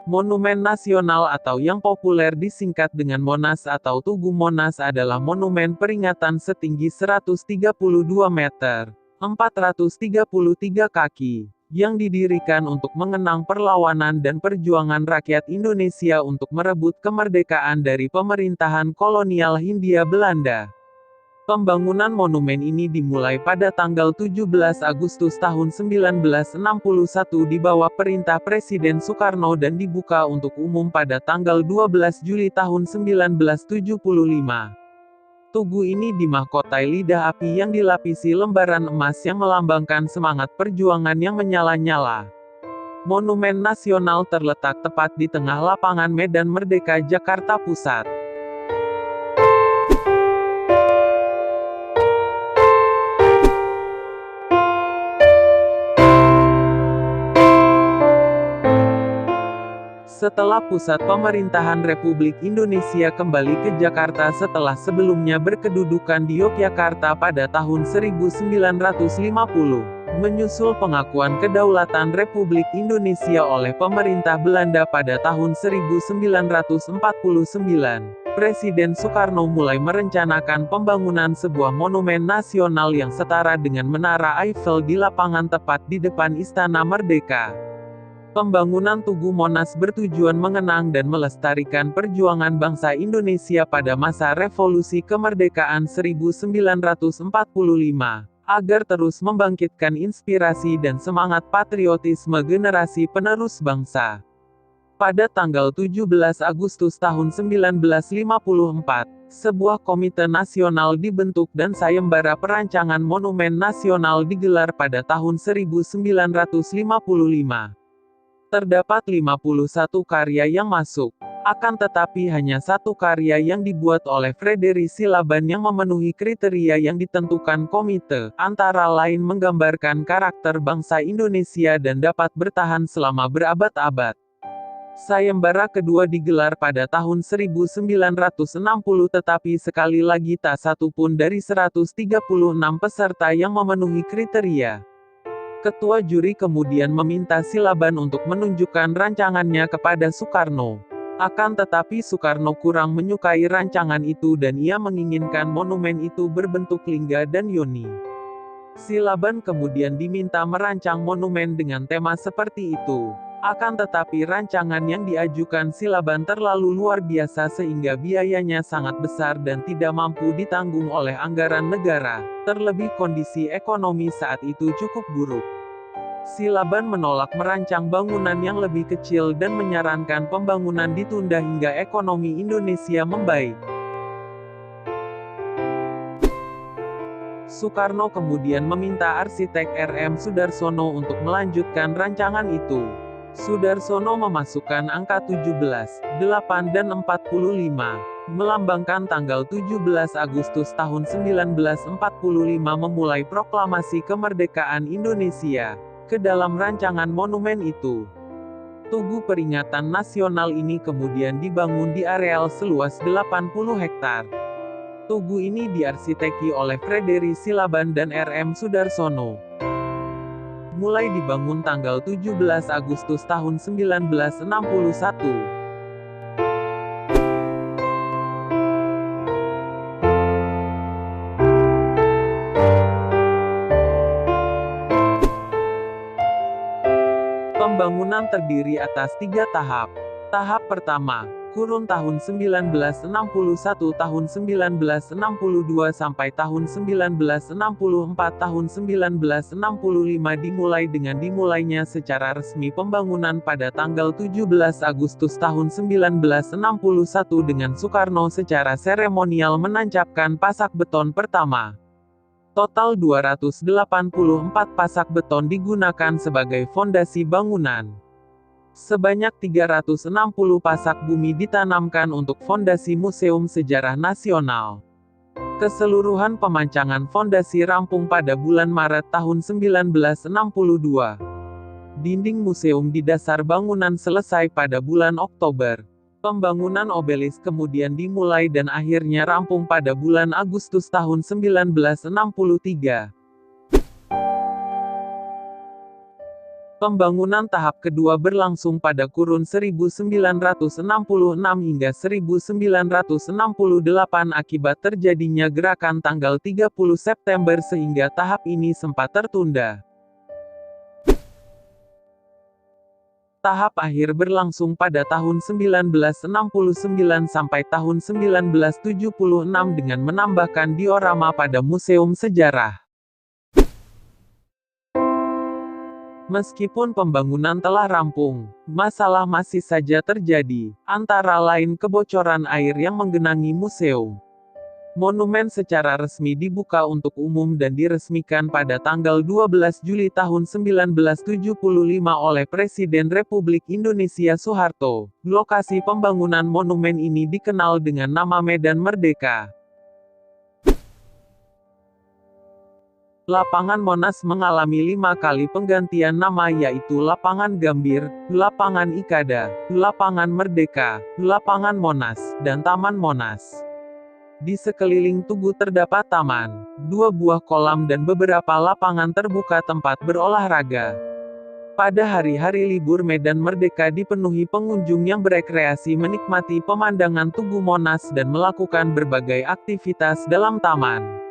Monumen nasional atau yang populer disingkat dengan Monas atau Tugu Monas adalah monumen peringatan setinggi 132 meter, 433 kaki, yang didirikan untuk mengenang perlawanan dan perjuangan rakyat Indonesia untuk merebut kemerdekaan dari pemerintahan kolonial Hindia Belanda. Pembangunan monumen ini dimulai pada tanggal 17 Agustus tahun 1961 di bawah perintah Presiden Soekarno dan dibuka untuk umum pada tanggal 12 Juli tahun 1975. Tugu ini dimahkotai lidah api yang dilapisi lembaran emas yang melambangkan semangat perjuangan yang menyala-nyala. Monumen nasional terletak tepat di tengah lapangan Medan Merdeka, Jakarta Pusat. Setelah pusat pemerintahan Republik Indonesia kembali ke Jakarta setelah sebelumnya berkedudukan di Yogyakarta pada tahun 1950, menyusul pengakuan kedaulatan Republik Indonesia oleh pemerintah Belanda pada tahun 1949, Presiden Soekarno mulai merencanakan pembangunan sebuah monumen nasional yang setara dengan Menara Eiffel di lapangan tepat di depan Istana Merdeka. Pembangunan Tugu Monas bertujuan mengenang dan melestarikan perjuangan bangsa Indonesia pada masa revolusi kemerdekaan 1945, agar terus membangkitkan inspirasi dan semangat patriotisme generasi penerus bangsa. Pada tanggal 17 Agustus tahun 1954, sebuah komite nasional dibentuk dan sayembara perancangan monumen nasional digelar pada tahun 1955. Terdapat 51 karya yang masuk, akan tetapi hanya satu karya yang dibuat oleh Frederick Silaban yang memenuhi kriteria yang ditentukan komite, antara lain menggambarkan karakter bangsa Indonesia dan dapat bertahan selama berabad-abad. Sayembara kedua digelar pada tahun 1960 tetapi sekali lagi tak satu pun dari 136 peserta yang memenuhi kriteria. Ketua juri kemudian meminta Silaban untuk menunjukkan rancangannya kepada Soekarno. Akan tetapi Soekarno kurang menyukai rancangan itu dan ia menginginkan monumen itu berbentuk lingga dan yoni. Silaban kemudian diminta merancang monumen dengan tema seperti itu. Akan tetapi rancangan yang diajukan Silaban terlalu luar biasa sehingga biayanya sangat besar dan tidak mampu ditanggung oleh anggaran negara, terlebih kondisi ekonomi saat itu cukup buruk. Silaban menolak merancang bangunan yang lebih kecil dan menyarankan pembangunan ditunda hingga ekonomi Indonesia membaik. Soekarno kemudian meminta arsitek R.M. Soedarsono untuk melanjutkan rancangan itu. Soedarsono memasukkan angka 17, 8 dan 45, melambangkan tanggal 17 Agustus tahun 1945 memulai proklamasi kemerdekaan Indonesia, ke dalam rancangan monumen itu. Tugu peringatan nasional ini kemudian dibangun di areal seluas 80 hektar. Tugu ini diarsiteki oleh Frederick Silaban dan R.M. Soedarsono. Mulai dibangun tanggal 17 Agustus tahun 1961. Pembangunan terdiri atas 3 tahap. Tahap pertama, kurun tahun 1961 tahun 1962 sampai tahun 1964 tahun 1965 dimulai dengan dimulainya secara resmi pembangunan pada tanggal 17 Agustus tahun 1961 dengan Soekarno secara seremonial menancapkan pasak beton pertama. Total 284 pasak beton digunakan sebagai fondasi bangunan. Sebanyak 360 pasak bumi ditanamkan untuk fondasi Museum Sejarah Nasional. Keseluruhan pemancangan fondasi rampung pada bulan Maret tahun 1962. Dinding museum di dasar bangunan selesai pada bulan Oktober. Pembangunan obelis kemudian dimulai dan akhirnya rampung pada bulan Agustus tahun 1963. Pembangunan tahap kedua berlangsung pada kurun 1966 hingga 1968 akibat terjadinya gerakan tanggal 30 September sehingga tahap ini sempat tertunda. Tahap akhir berlangsung pada tahun 1969 sampai tahun 1976 dengan menambahkan diorama pada Museum Sejarah. Meskipun pembangunan telah rampung, masalah masih saja terjadi, antara lain kebocoran air yang menggenangi museum. Monumen secara resmi dibuka untuk umum dan diresmikan pada tanggal 12 Juli tahun 1975 oleh Presiden Republik Indonesia Soeharto. Lokasi pembangunan monumen ini dikenal dengan nama Medan Merdeka. Lapangan Monas mengalami 5 kali penggantian nama yaitu Lapangan Gambir, Lapangan Ikada, Lapangan Merdeka, Lapangan Monas, dan Taman Monas. Di sekeliling tugu terdapat taman, 2 buah kolam dan beberapa lapangan terbuka tempat berolahraga. Pada hari-hari libur Medan Merdeka dipenuhi pengunjung yang berekreasi menikmati pemandangan Tugu Monas dan melakukan berbagai aktivitas dalam taman.